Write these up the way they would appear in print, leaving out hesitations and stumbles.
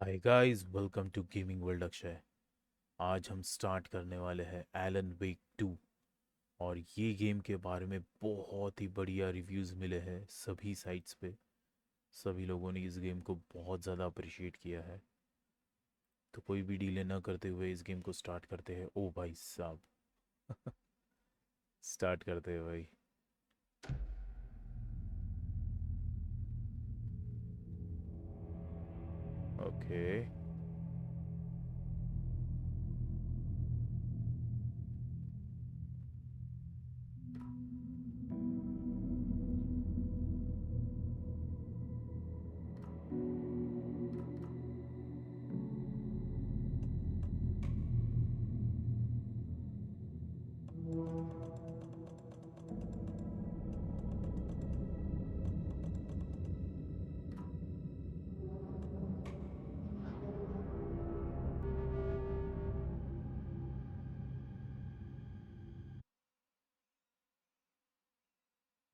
Hi guys, welcome to gaming world Akshay. आज हम start करने वाले हैं एलन वेक 2। और ये गेम के बारे में बहुत ही बढ़िया रिव्यूज़ मिले हैं सभी साइट्स पे। सभी लोगों ने इस गेम को बहुत ज़्यादा अप्रिशिएट किया है। तो कोई भी डिले ना करते हुए इस गेम को स्टार्ट करते हैं। ओ भाई साहब स्टार्ट करते हैं भाई। ओके।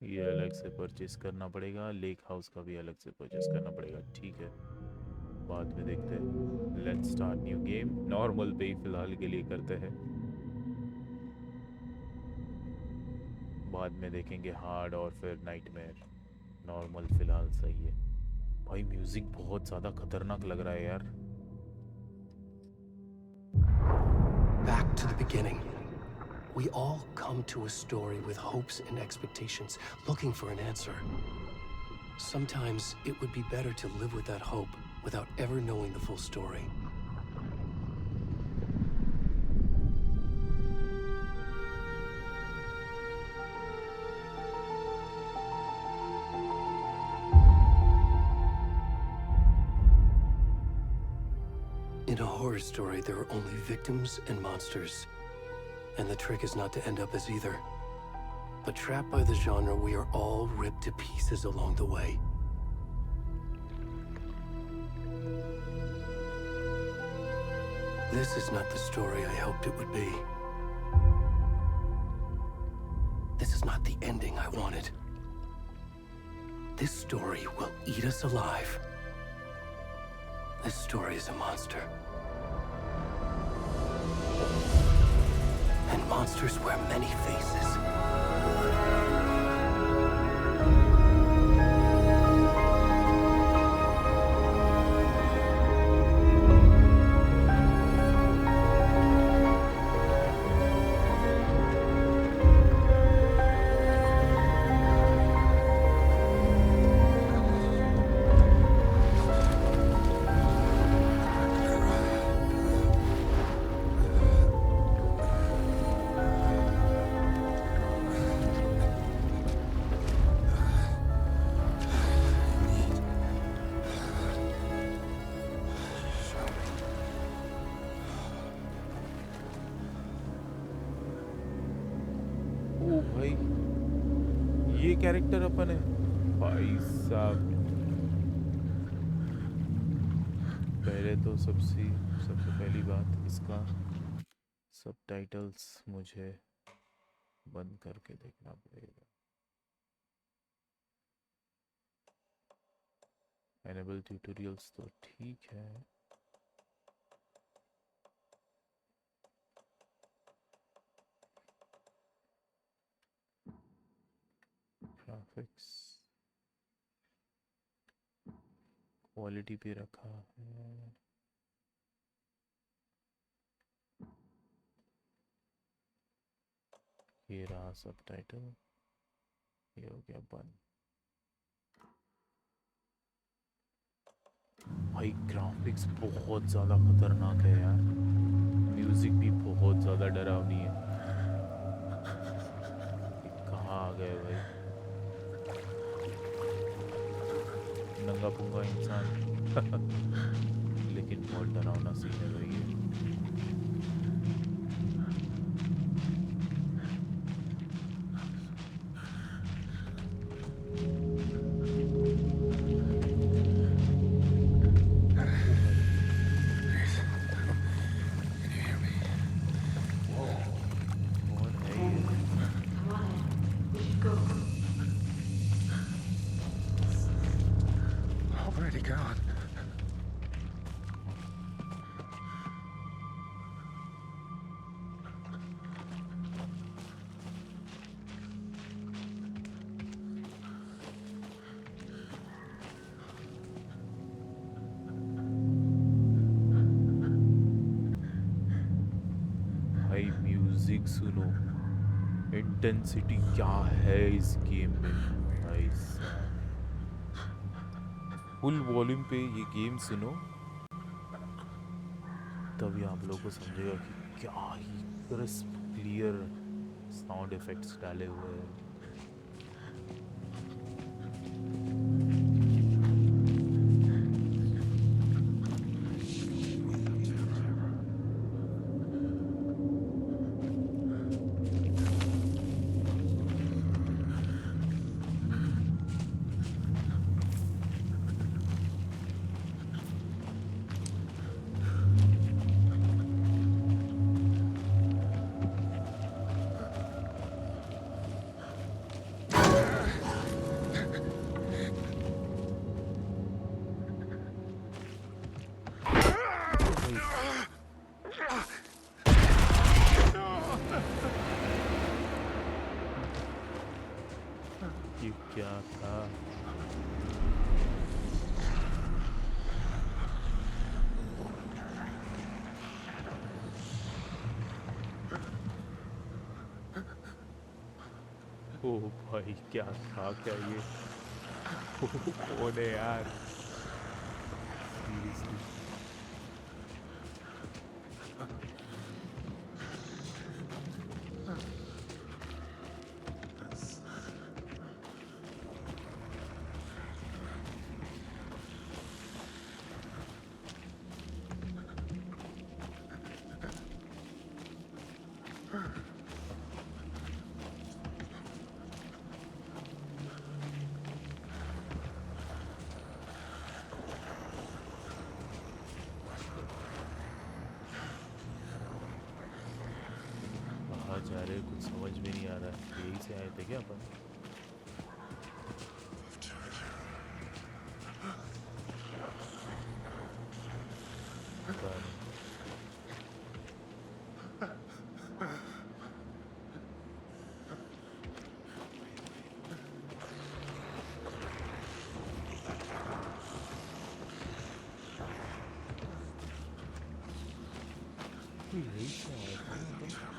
ये अलग से परचेस करना पड़ेगा, लेक हाउस का भी अलग से परचेस करना पड़ेगा। ठीक है, बाद में देखते हैं। Let's start new game. Normal पे ही फिलहाल के लिए करते हैं, बाद में देखेंगे हार्ड और फिर नाइटमेयर। नॉर्मल फिलहाल सही है। भाई म्यूजिक बहुत ज़्यादा खतरनाक लग रहा है यार। Back to the beginning. We all come to a story with hopes and expectations, looking for an answer. Sometimes it would be better to live with that hope without ever knowing the full story. In a horror story, there are only victims and monsters. And the trick is not to end up as either. But trapped by the genre, we are all ripped to pieces along the way. This is not the story I hoped it would be. This is not the ending I wanted. This story will eat us alive. This story is a monster. And monsters wear many faces. ओ भाई, ये character अपन है भाई साहब। पहले तो सबसे पहली बात, इसका सबटाइटल्स मुझे बंद करके देखना पड़ेगा। एनेबल ट्यूटोरियल्स तो ठीक है। ग्राफिक्स क्वालिटी पे रखा है। ये रहा सबटाइटल, ये हो गया बंद। भाई ग्राफिक्स बहुत ज़्यादा खतरनाक है यार। म्यूजिक भी बहुत ज़्यादा डरावनी है। ये कहाँ आ गए भाई? नंगा पुंगा इंसान लेकिन बहुत डरावना सीन है भाई ये। ओ भाई, Can you hear me? कौन है ये? Come on in. We should go. Already gone. सुनो, इंटेंसिटी क्या है इस गेम में भाई साहब। फुल वॉल्यूम पे ये गेम सुनो, तभी आप लोगों को समझेगा कि क्या ही क्रिस्प क्लियर साउंड इफेक्ट्स डाले हुए हैं। ये क्या था? ओ भाई, क्या था क्या ये? कौन है यार? सीरियसली। कहाँ जा रहे, कुछ समझ में नहीं आ रहा है। यहीं से आए थे क्या अपन? पता नहीं। यहीं से आए थे अपन।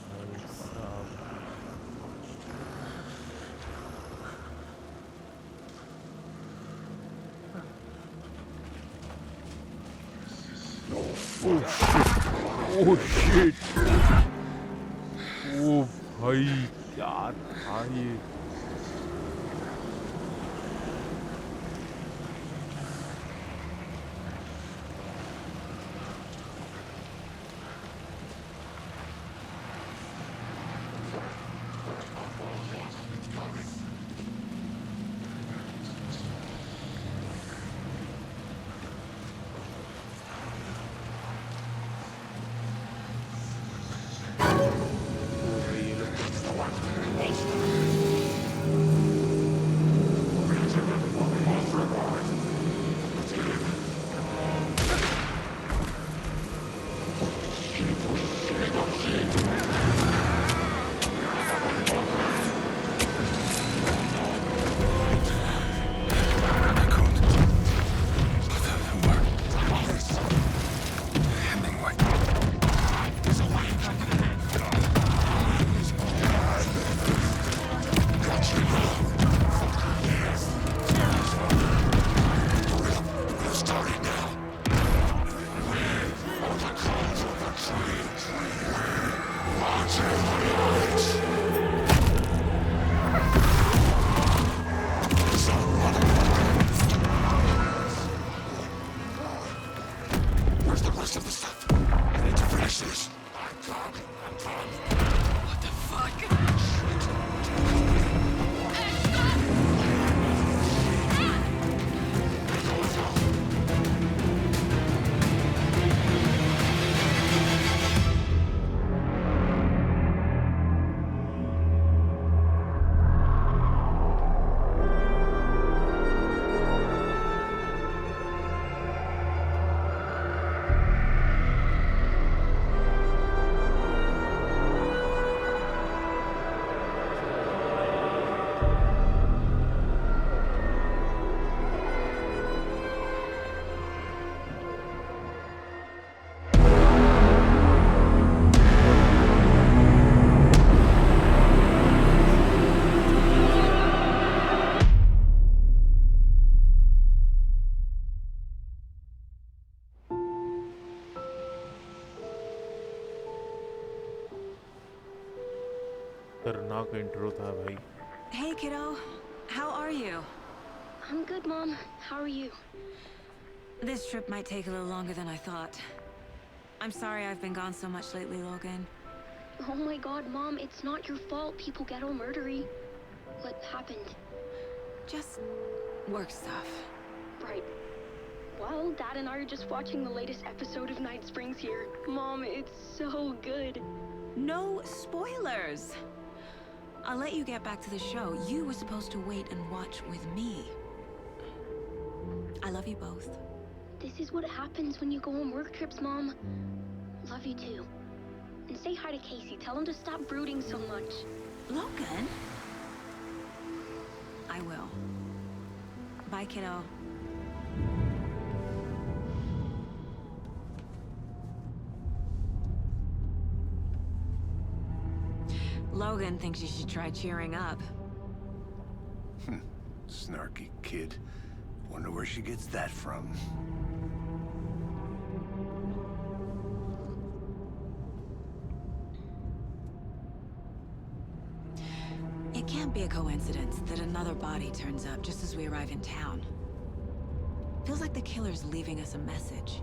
भाई साहब, ओह शिट, ओ भाई, क्या था ये? ओ भाई, ये लोग Where's the rest of the stuff? I need to finish this. What the fuck? खतरनाक इंट्रो था भाई. Hey, kiddo. How are you? I'm good, Mom. How are you? This trip might take a little longer than I thought. I'm sorry I've been gone so much lately, Logan. Oh my god, Mom, it's not your fault people get all murdery. What happened? Just work stuff. Right. Well, Dad and I are just watching the latest episode of Night Springs here. Mom, it's so good. No spoilers! I'll let you get back to the show. You were supposed to wait and watch with me. I love you both. This is what happens when you go on work trips, Mom. Love you too. And say hi to Casey. Tell him to stop brooding so much. Logan? I will. Bye, kiddo. Logan thinks you should try cheering up. Snarky kid. Wonder where she gets that from. It can't be a coincidence that another body turns up just as we arrive in town. Feels like the killer's leaving us a message.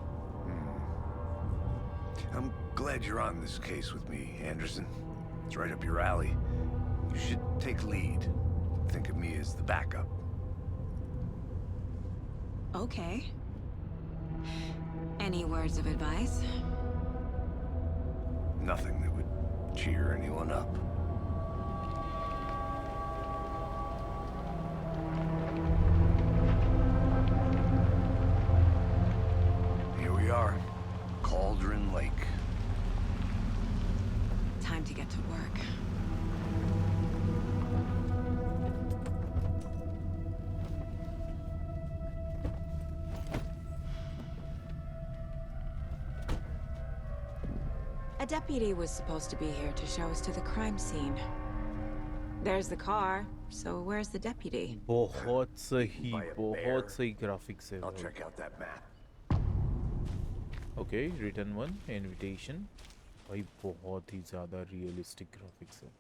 I'm glad you're on this case with me, Anderson. It's right up your alley. You should take lead. Think of me as the backup. Okay. Any words of advice? Nothing that would cheer anyone up. Here we are. Cauldron Lake. Time to get to work. A deputy was supposed to be here to show us to the crime scene. There's the car, so where's the deputy? बहुत सही graphics है I'll भाई. check out that map. Okay, written one invitation. भाई बहुत ही ज़्यादा realistic graphics है.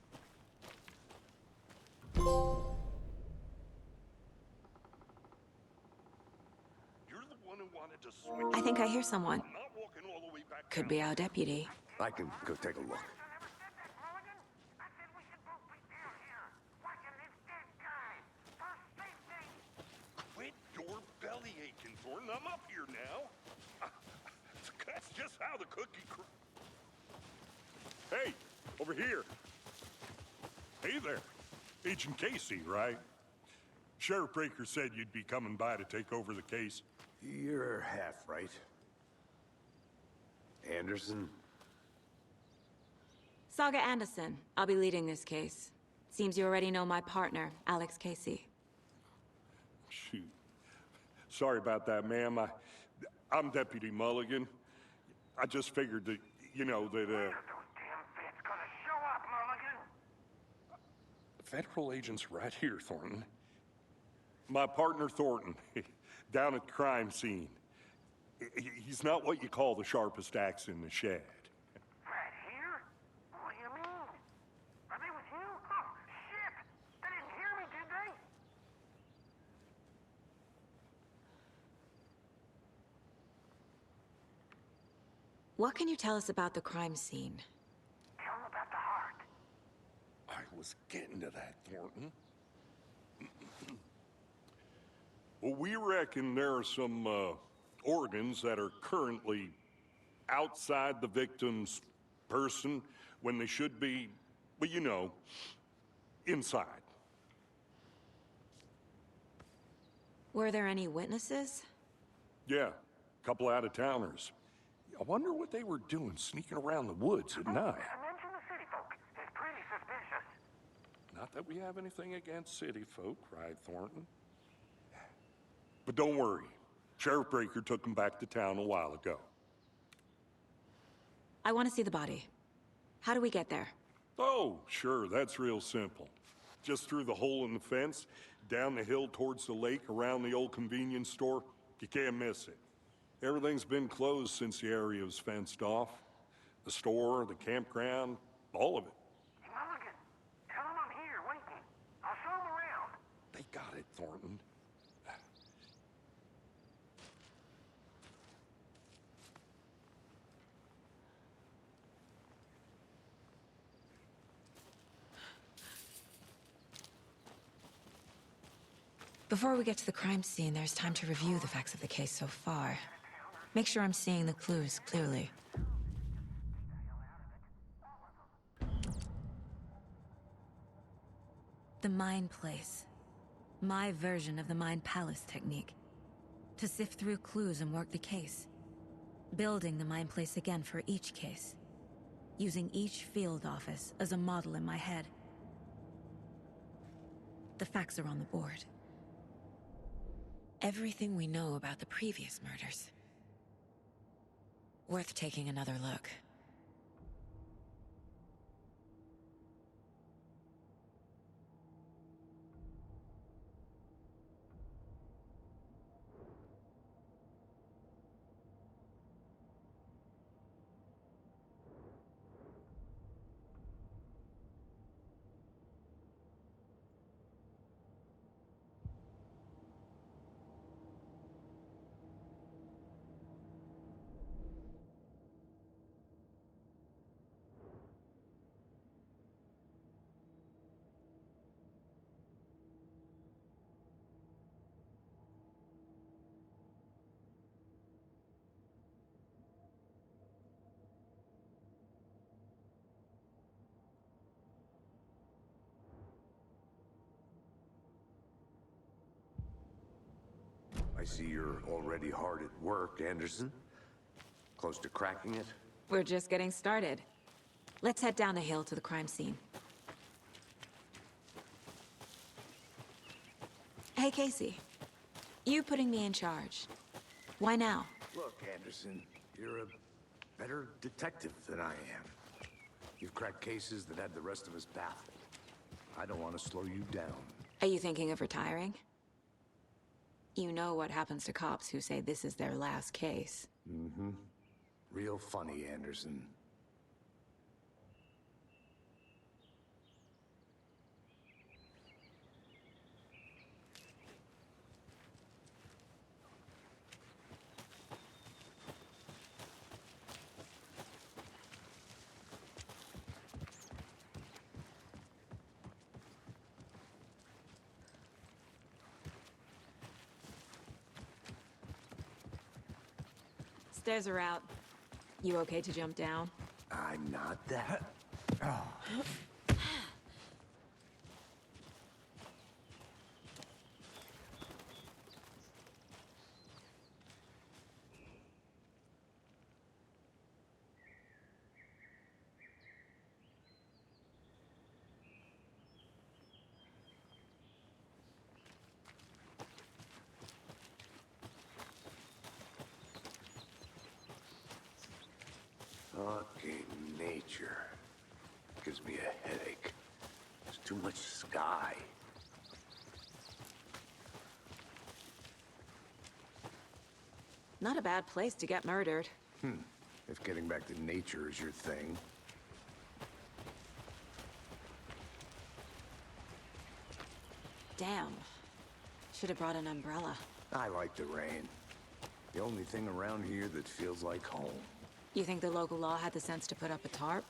You're the one who wanted to switch. I think I hear someone. I'm not walking all the way back Could down. be our deputy. I can go take a look. Quit your belly aching, Thornton. I'm up here now. That's just how the cookie Hey, over here. Hey there. Agent Casey, right? Sheriff Breaker said you'd be coming by to take over the case. You're half right. Anderson? Saga Anderson. I'll be leading this case. Seems you already know my partner, Alex Casey. Shoot. Sorry about that, ma'am. I'm Deputy Mulligan. I just figured that, that, Federal agents right here, Thornton. My partner, Thornton, down at the crime scene. He's not what you call the sharpest axe in the shed. Right here? What do you mean? What can you tell us about the crime scene? Tell him about the heart. I was getting to that, Thornton. Well, we reckon there are some organs that are currently outside the victim's person when they should be, well, you know, inside. Were there any witnesses? Yeah, a couple out-of-towners. I wonder what they were doing sneaking around the woods at night. Mention the city folk. It's pretty suspicious. Not that we have anything against city folk, cried Thornton. But don't worry. Sheriff Breaker took them back to town a while ago. I want to see the body. How do we get there? Oh, sure, that's real simple. Just through the hole in the fence, down the hill towards the lake, around the old convenience store. You can't miss it. Everything's been closed since the area was fenced off. The store, the campground, all of it. Mulligan, tell him I'm here waiting. I'll show him around. They got it, Thornton. Before we get to the crime scene, there's time to review the facts of the case so far. Make sure I'm seeing the clues clearly. The Mind Place. My version of the Mind Palace technique. To sift through clues and work the case. Building the Mind Place again for each case. Using each field office as a model in my head. The facts are on the board. Everything we know about the previous murders. Worth taking another look. I see you're already hard at work, Anderson. Close to cracking it? We're just getting started. Let's head down the hill to the crime scene. Hey, Casey. You putting me in charge. Why now? Look, Anderson, you're a better detective than I am. You've cracked cases that had the rest of us baffled. I don't want to slow you down. Are you thinking of retiring? You know what happens to cops who say this is their last case. Mm-hmm. Real funny, Anderson. Stairs are out. You okay to jump down? I'm not that. Fucking nature. Gives me a headache. There's too much sky. Not a bad place to get murdered. If getting back to nature is your thing. Damn. Should have brought an umbrella. I like the rain. The only thing around here that feels like home. You think the local law had the sense to put up a tarp?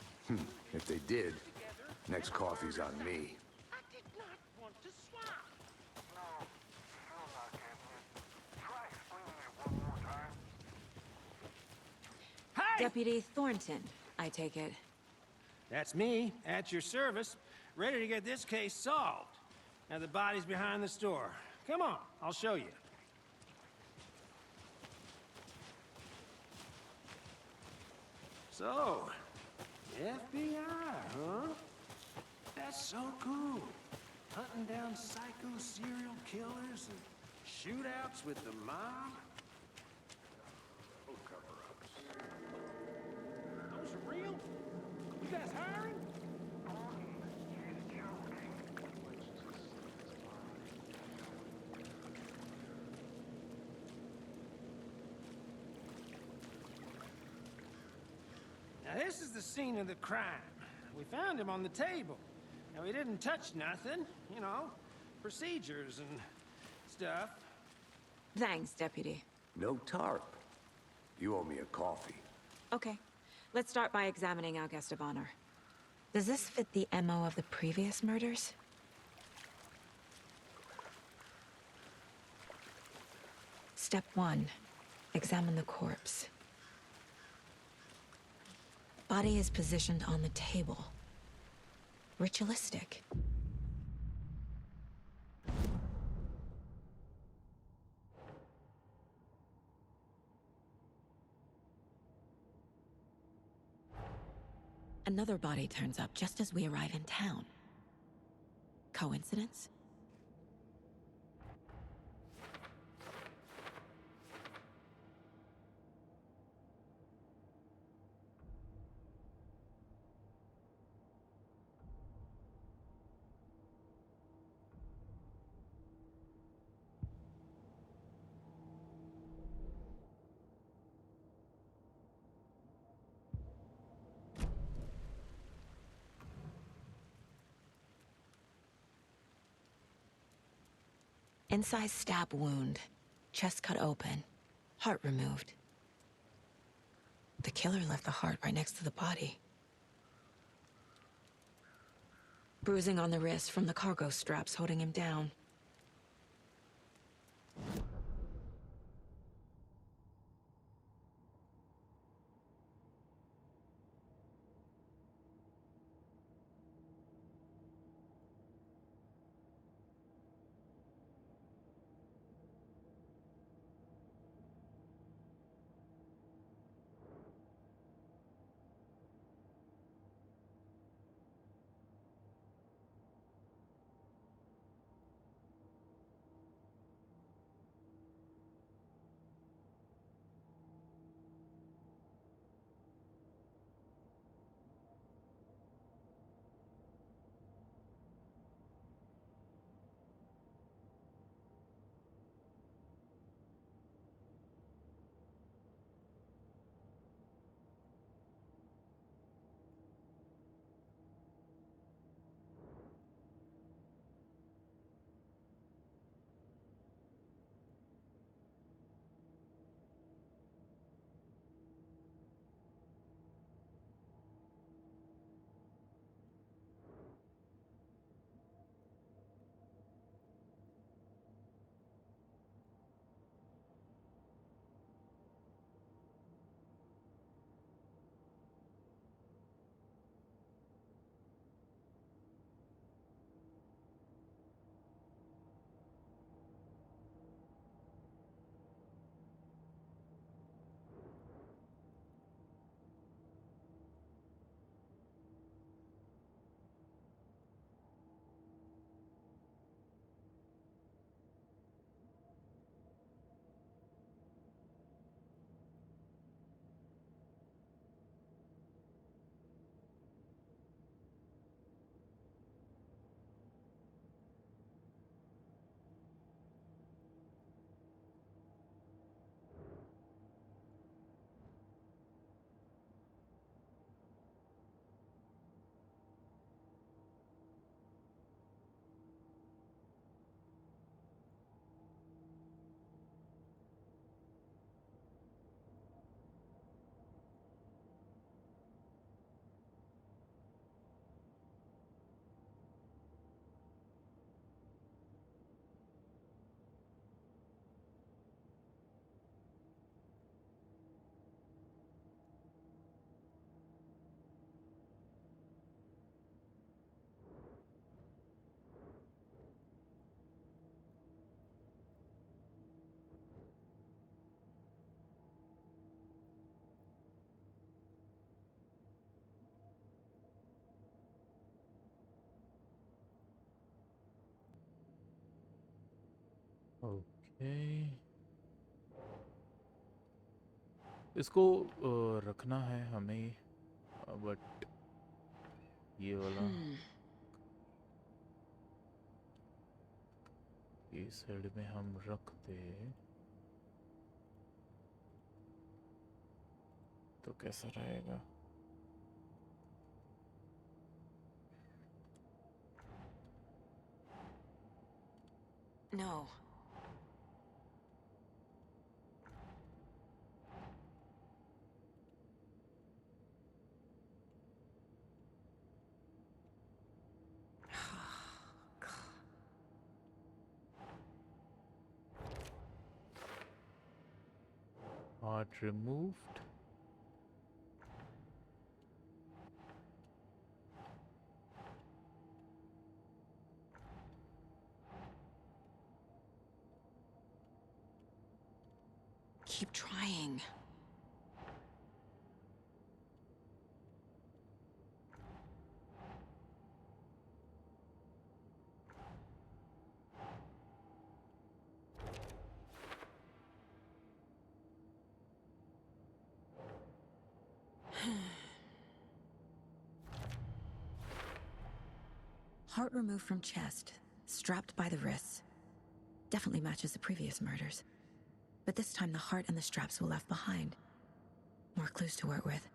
If they did, next coffee's on me. I did not want to swap. No, still not getting it. Try explaining it one more time. Hey! Deputy Thornton, I take it. That's me, at your service, ready to get this case solved. Now the body's behind the store. Come on, I'll show you. So, FBI, huh? That's so cool. Hunting down psycho serial killers and shootouts with the mob. Those are real? You guys hiring? Now this is the scene of the crime. We found him on the table. Now he didn't touch nothing, you know, procedures and stuff. Thanks, Deputy. No tarp. You owe me a coffee. Okay, let's start by examining our guest of honor. Does this fit the MO of the previous murders? Step 1. Examine the corpse. Body is positioned on the table. Ritualistic. Another body turns up just as we arrive in town. Coincidence? Incised stab wound. Chest cut open. Heart removed. The killer left the heart right next to the body. Bruising on the wrist from the cargo straps holding him down. Okay, इसको रखना है हमें, but ये वाला इस side में हम रख दे तो कैसा रहेगा? No. Heart removed. Keep trying. Heart removed from chest, strapped by the wrists. Definitely matches the previous murders. But this time the heart and the straps were left behind. More clues to work with.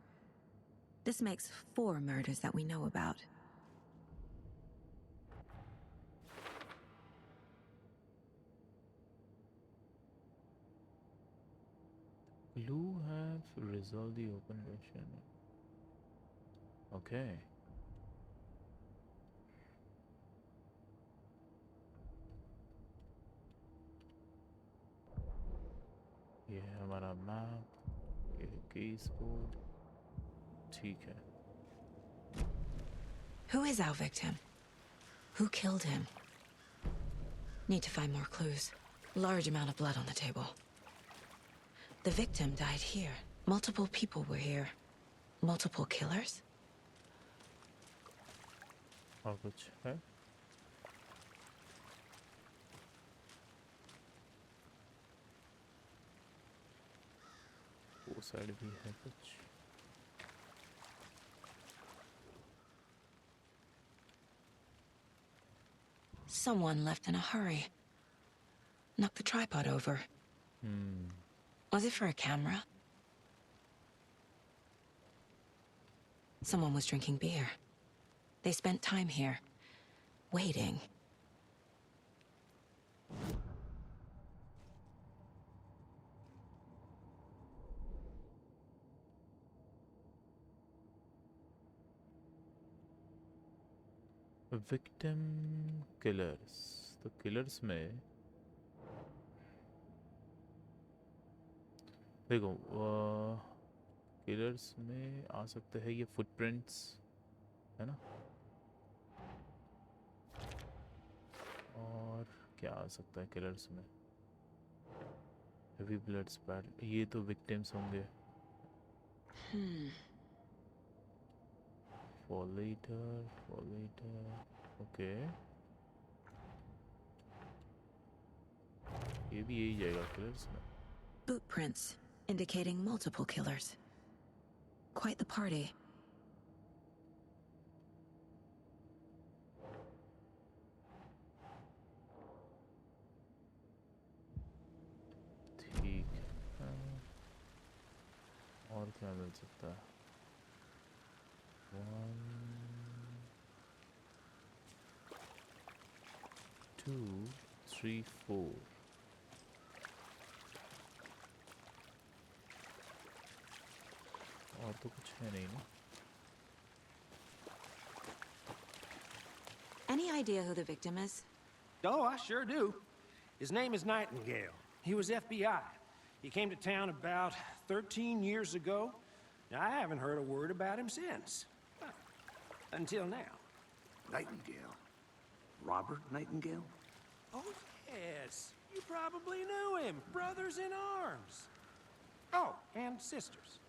This makes 4 murders that we know about. Clue have resolved the open question. Okay. ये है हमारा map, ये case board, ठीक है। Who is our victim? Who killed him? Need to find more clues. Large amount of blood on the table. The victim died here. Multiple people were here. Multiple killers? और कुछ है? वो side भी है कुछ। Someone left in a hurry. Knocked the tripod over. Was it for a camera? Someone was drinking beer. They spent time here, waiting. Victim killers, तो killers में देखो, किलर्स में आ सकते हैं ये फुटप्रिंट्स, है ना? और क्या आ सकता है किलर्स में? हेवी ब्लड स्पैट, ये तो विक्टिम्स होंगे। फॉलेटर, ओके, ये भी यही जाएगा किलर्स में। Boot prints, indicating multiple killers. Quite the party. ठीक है, और क्या मिल सकता है? 1 2 3 4, और तो कुछ है नहीं ना? Any idea who the victim is? Oh, I sure do. His name is Nightingale. He was FBI. He came to town about 13 years ago. Now, I haven't heard a word about him since. Until now. Nightingale? Robert Nightingale? Oh, yes. You probably knew him. Brothers in arms. Oh, and sisters.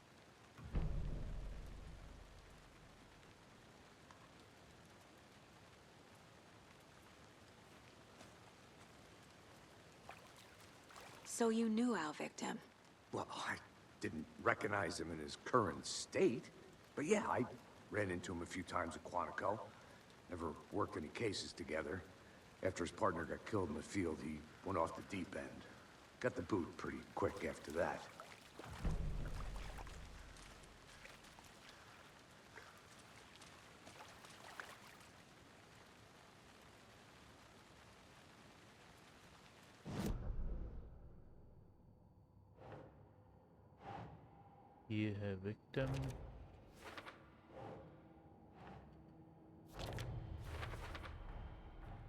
So you knew our victim? Well, I didn't recognize him in his current state. But yeah, I ran into him a few times at Quantico. Never worked any cases together. After his partner got killed in the field, he went off the deep end. Got the boot pretty quick after that. ये है victim.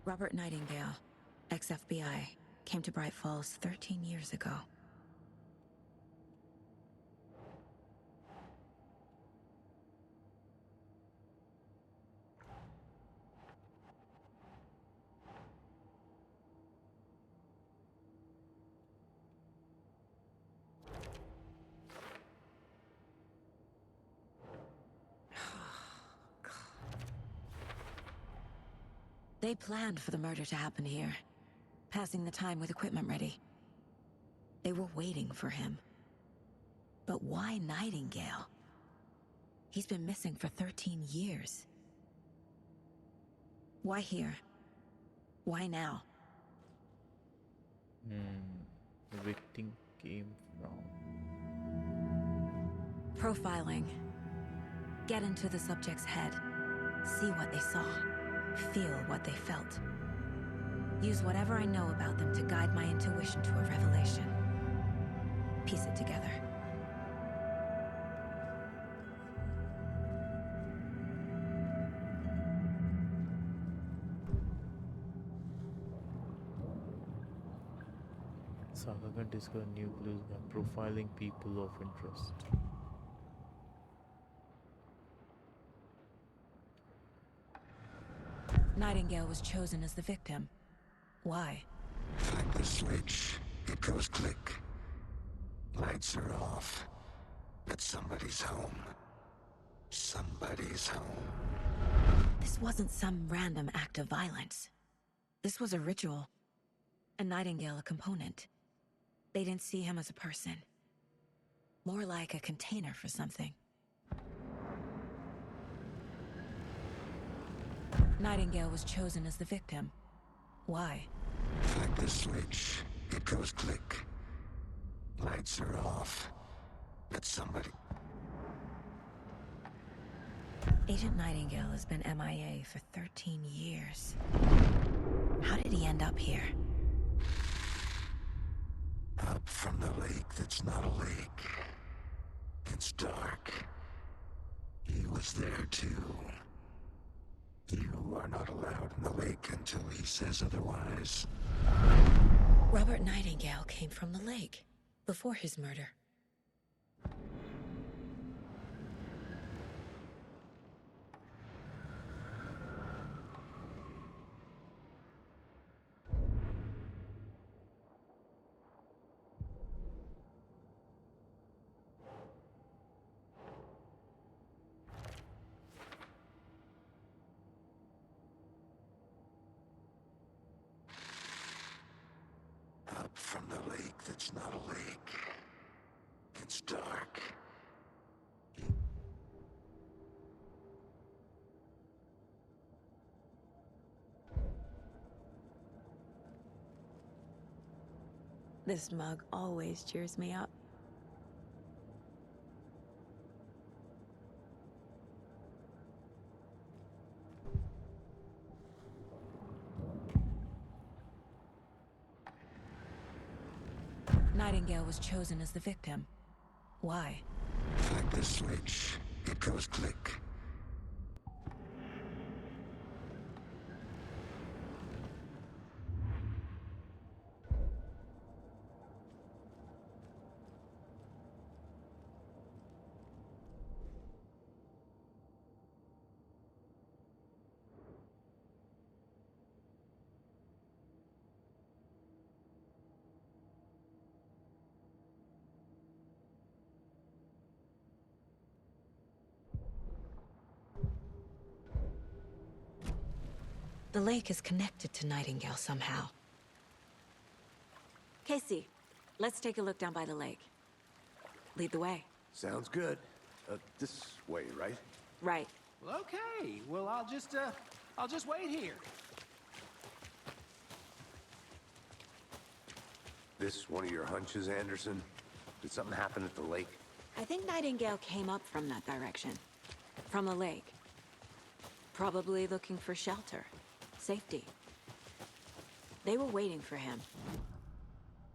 Robert Nightingale, ex-FBI, came to Bright Falls 13 years ago. They planned for the murder to happen here, passing the time with equipment ready. They were waiting for him. But why Nightingale? He's been missing for 13 years. Why here? Why now? The victim came from... Profiling. Get into the subject's head. See what they saw. Feel what they felt. Use whatever I know about them to guide my intuition to a revelation. Piece it together. Saga can discover new clues by profiling people of interest. Nightingale was chosen as the victim. Why? Like the switch, it goes click. Lights are off. But somebody's home. Somebody's home. This wasn't some random act of violence. This was a ritual. And Nightingale a component. They didn't see him as a person. More like a container for something. Nightingale was chosen as the victim. Why? Like the switch, it goes click. Lights are off. But somebody... Agent Nightingale has been MIA for 13 years. How did he end up here? Up from the lake that's not a lake. It's dark. He was there too. You are not allowed in the lake until he says otherwise. Robert Nightingale came from the lake, before his murder. Up from the lake that's not a lake. It's dark. This mug always cheers me up. Nightingale was chosen as the victim. Why? Like the switch, it goes click. The lake is connected to Nightingale somehow. Casey, Let's take a look down by the lake. Lead the way. Sounds good. This way, right? Right. Well, okay. Well, I'll just wait here. This one of your hunches, Anderson? Did something happen at the lake? I think Nightingale came up from that direction. From the lake. Probably looking for shelter. Safety. They were waiting for him.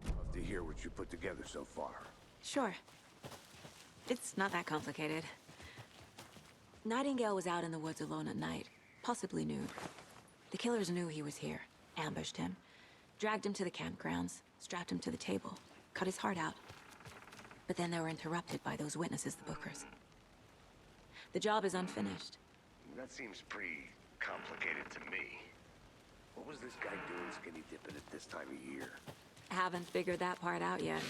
Love to hear what you put together so far. Sure. It's not that complicated. Nightingale was out in the woods alone at night, possibly nude. The killers knew he was here, ambushed him, dragged him to the campgrounds, strapped him to the table, cut his heart out. But then they were interrupted by those witnesses, the Bookers. The job is unfinished. That seems pretty complicated to me. What was this guy doing skinny dipping at this time of year? Haven't figured that part out yet.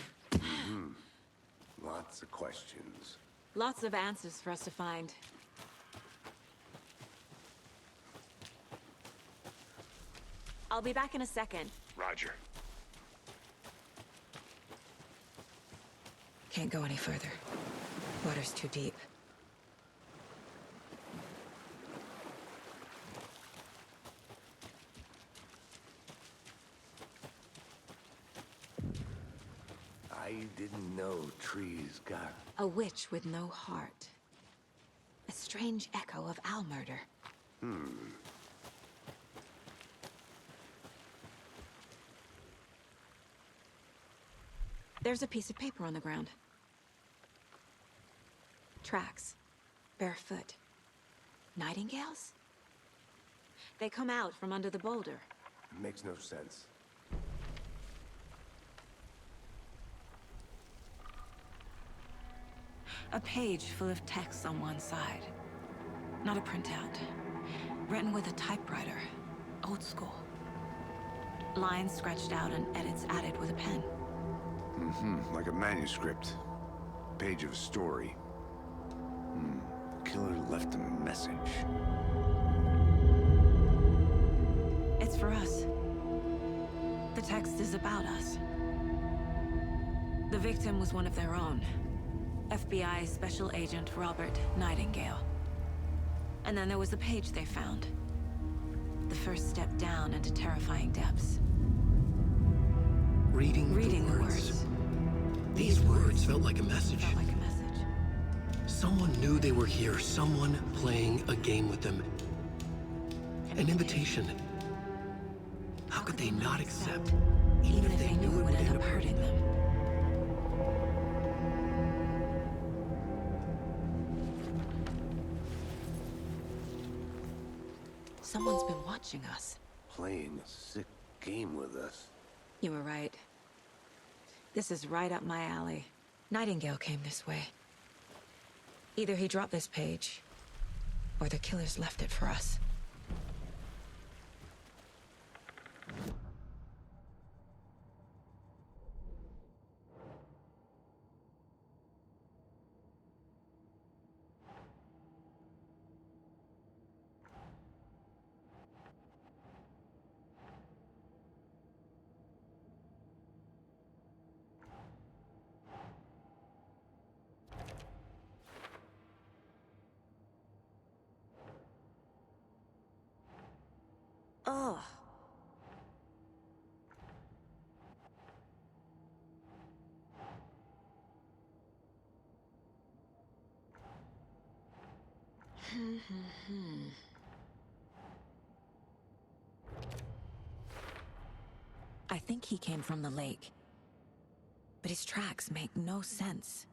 Lots of questions. Lots of answers for us to find. I'll be back in a second. Roger. Can't go any further. Water's too deep. I didn't know trees got... A witch with no heart. A strange echo of owl murder. There's a piece of paper on the ground. Tracks. Barefoot. Nightingales? They come out from under the boulder. Makes no sense. A page full of text on one side. Not a printout. Written with a typewriter. Old school. Lines scratched out and edits added with a pen. Like a manuscript. Page of a story. Killer left a message. It's for us. The text is about us. The victim was one of their own. FBI Special Agent Robert Nightingale. And then there was the page they found. The first step down into terrifying depths. Reading the words. These words felt like a message. Felt like a message. Someone knew they were here, someone playing a game with them. An invitation. How could they not accept, even if they knew it would end up hurting them? Someone's been watching us. Playing a sick game with us. You were right. This is right up my alley. Nightingale came this way. Either he dropped this page, or the killers left it for us. Ugh. I think he came from the lake. But his tracks make no sense.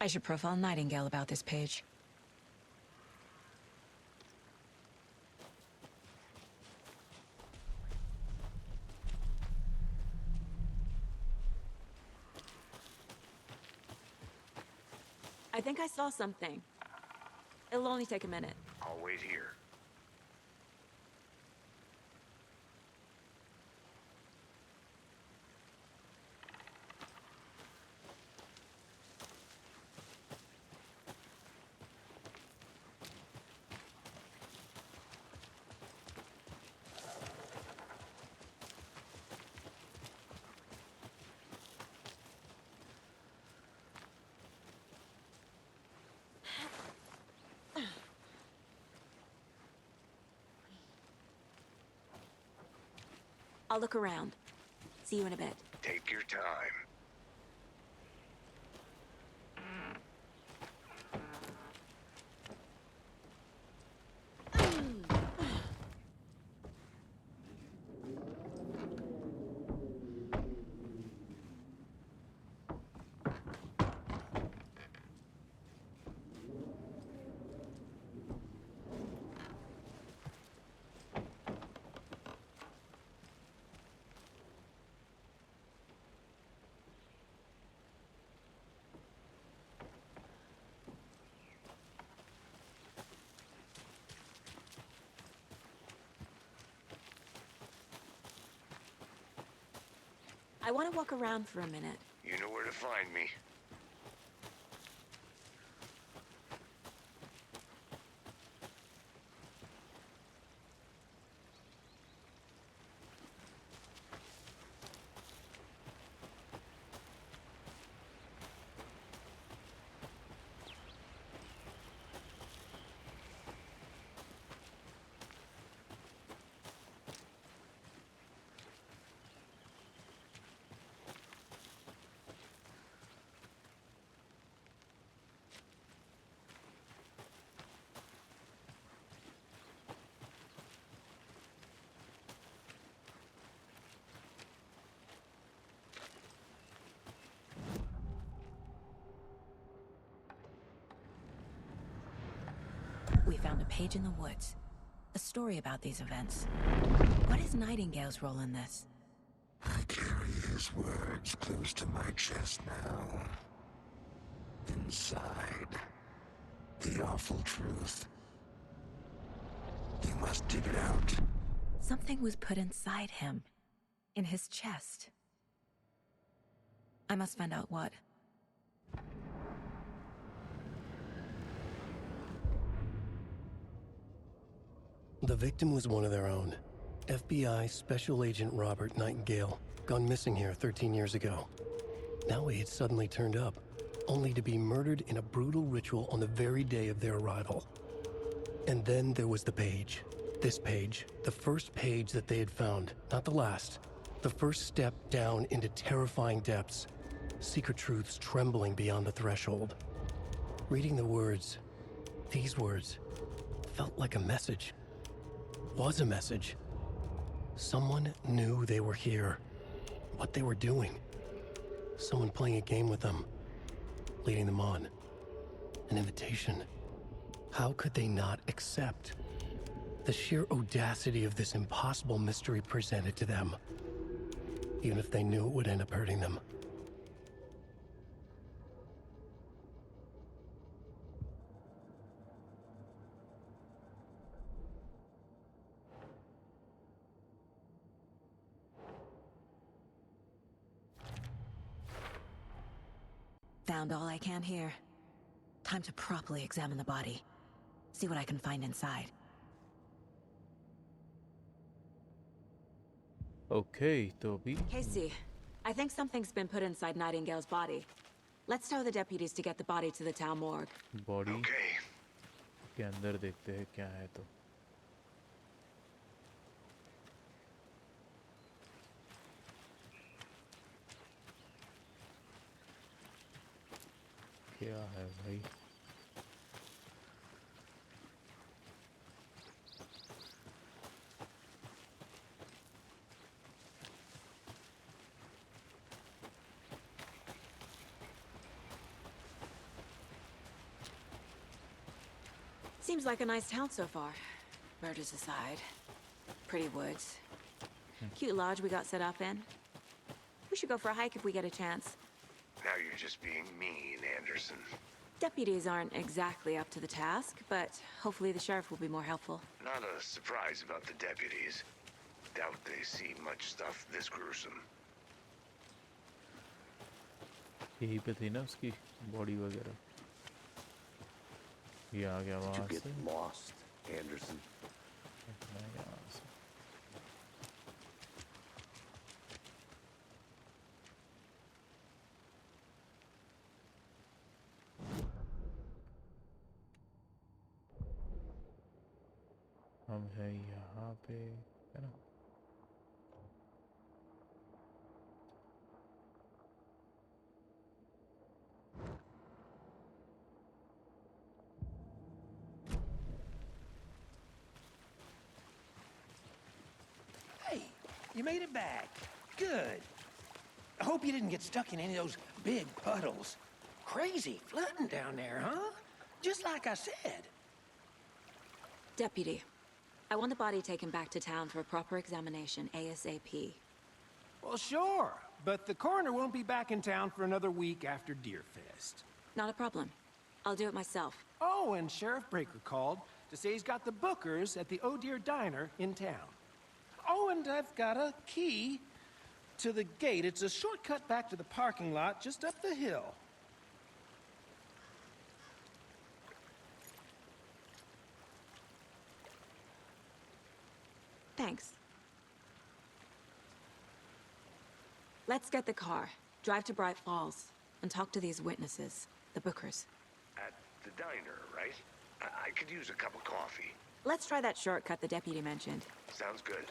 I should profile Nightingale about this page. I think I saw something. It'll only take a minute. I'll wait here. I'll look around. See you in a bit. Take your time. I want to walk around for a minute. You know where to find me. We found a page in the woods. A story about these events. What is Nightingale's role in this? I carry his words close to my chest now. Inside, the awful truth. You must dig it out. Something was put inside him. In his chest. I must find out what. The victim was one of their own. FBI Special Agent Robert Nightingale, gone missing here 13 years ago. Now he had suddenly turned up, only to be murdered in a brutal ritual on the very day of their arrival. And then there was the page. This page, the first page that they had found, not the last. The first step down into terrifying depths. Secret truths trembling beyond the threshold. Reading the words, these words, felt like a message. Was a message. Someone knew they were here. What they were doing. Someone playing a game with them. Leading them on. An invitation. How could they not accept? The sheer audacity of this impossible mystery presented to them. Even if they knew it would end up hurting them. Found all I can here. Time to properly examine the body. See what I can find inside. Okay, तो अभी Casey, I think something's been put inside Nightingale's body. Let's tell the deputies to get the body to the town morgue. Body Okay. के अंदर देखते हैं क्या है तो क्या है भाई Seems like a nice town so far. Murders aside. Pretty woods. Cute lodge we got set up in. We should go for a hike if we get a chance. Now you're just being mean, Anderson. Deputies aren't exactly up to the task, but hopefully the sheriff will be more helpful. Not a surprise about the deputies. Doubt they see much stuff this gruesome. यही पे थी ना उसकी body वगैरह ये आ गया Did you वहाँ get से lost, Anderson? मैं यहाँ से हम हैं यहाँ पे है ना You made it back. Good. I hope you didn't get stuck in any of those big puddles. Crazy flooding down there, huh? Just like I said. Deputy, I want the body taken back to town for a proper examination ASAP. Well, sure. But the coroner won't be back in town for another week after Deerfest. Not a problem. I'll do it myself. Oh, and Sheriff Breaker called to say he's got the bookers at the Oh Dear Diner in town. Oh, and I've got a key to the gate. It's a shortcut back to the parking lot just up the hill. Thanks. Let's get the car, drive to Bright Falls, and talk to these witnesses, the bookers. At the diner, right? I could use a cup of coffee. Let's try that shortcut the deputy mentioned. Sounds good.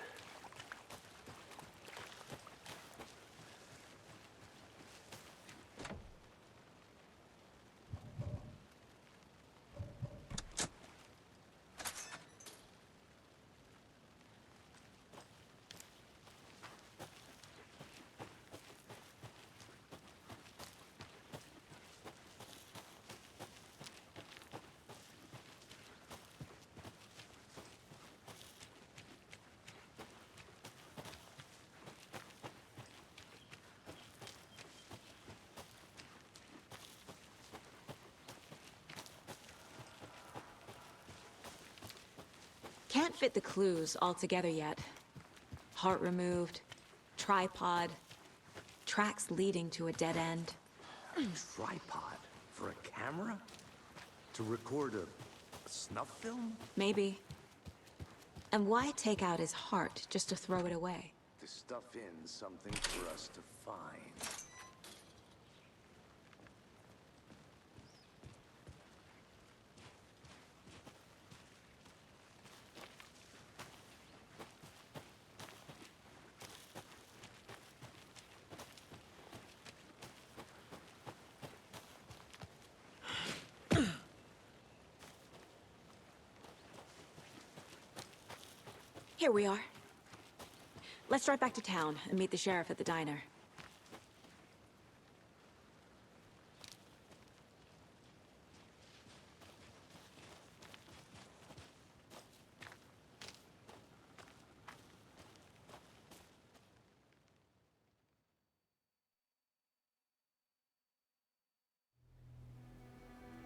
Can't fit the clues all together yet. Heart removed, tripod, tracks leading to a dead end. Tripod? For a camera? To record a snuff film? Maybe. And why take out his heart just to throw it away? To stuff in something for us to find. Here we are. Let's drive back to town and meet the sheriff at the diner.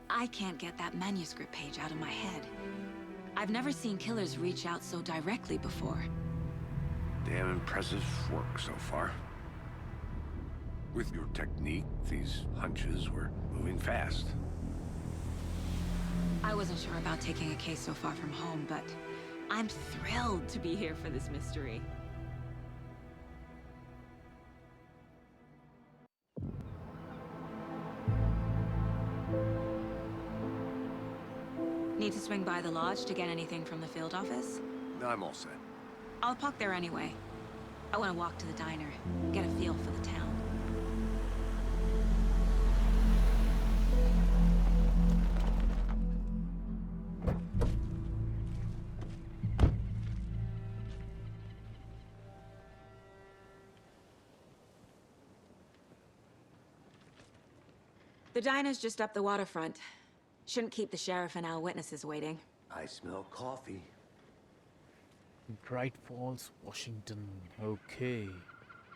I can't get that manuscript page out of my head. I've never seen killers reach out so directly before. Damn impressive work so far. With your technique, these hunches were moving fast. I wasn't sure about taking a case so far from home, but I'm thrilled to be here for this mystery. Need to swing by the lodge to get anything from the field office? No, I'm all set. I'll park there anyway. I want to walk to the diner, get a feel for the town. The diner's just up the waterfront. Shouldn't keep the sheriff and our witnesses waiting. I smell coffee. Bright Falls Washington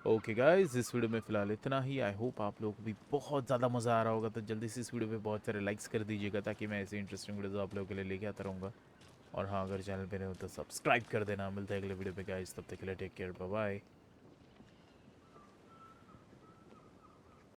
okay guys, इस video में फ़िलहाल इतना ही। I hope आप लोगों को भी बहुत ज़्यादा मज़ा आ रहा होगा, तो जल्दी से इस वीडियो पे बहुत सारे लाइक्स कर दीजिएगा ताकि मैं ऐसे इंटरेस्टिंग वीडियोज़ आप लोगों के लिए लेके आता रहूँगा। और हाँ, अगर चैनल पे नहीं हो तो सब्सक्राइब कर देना। मिलता है अगले वीडियो पे गाइस, तब तक के लिए टेक केयर, बाय बाय।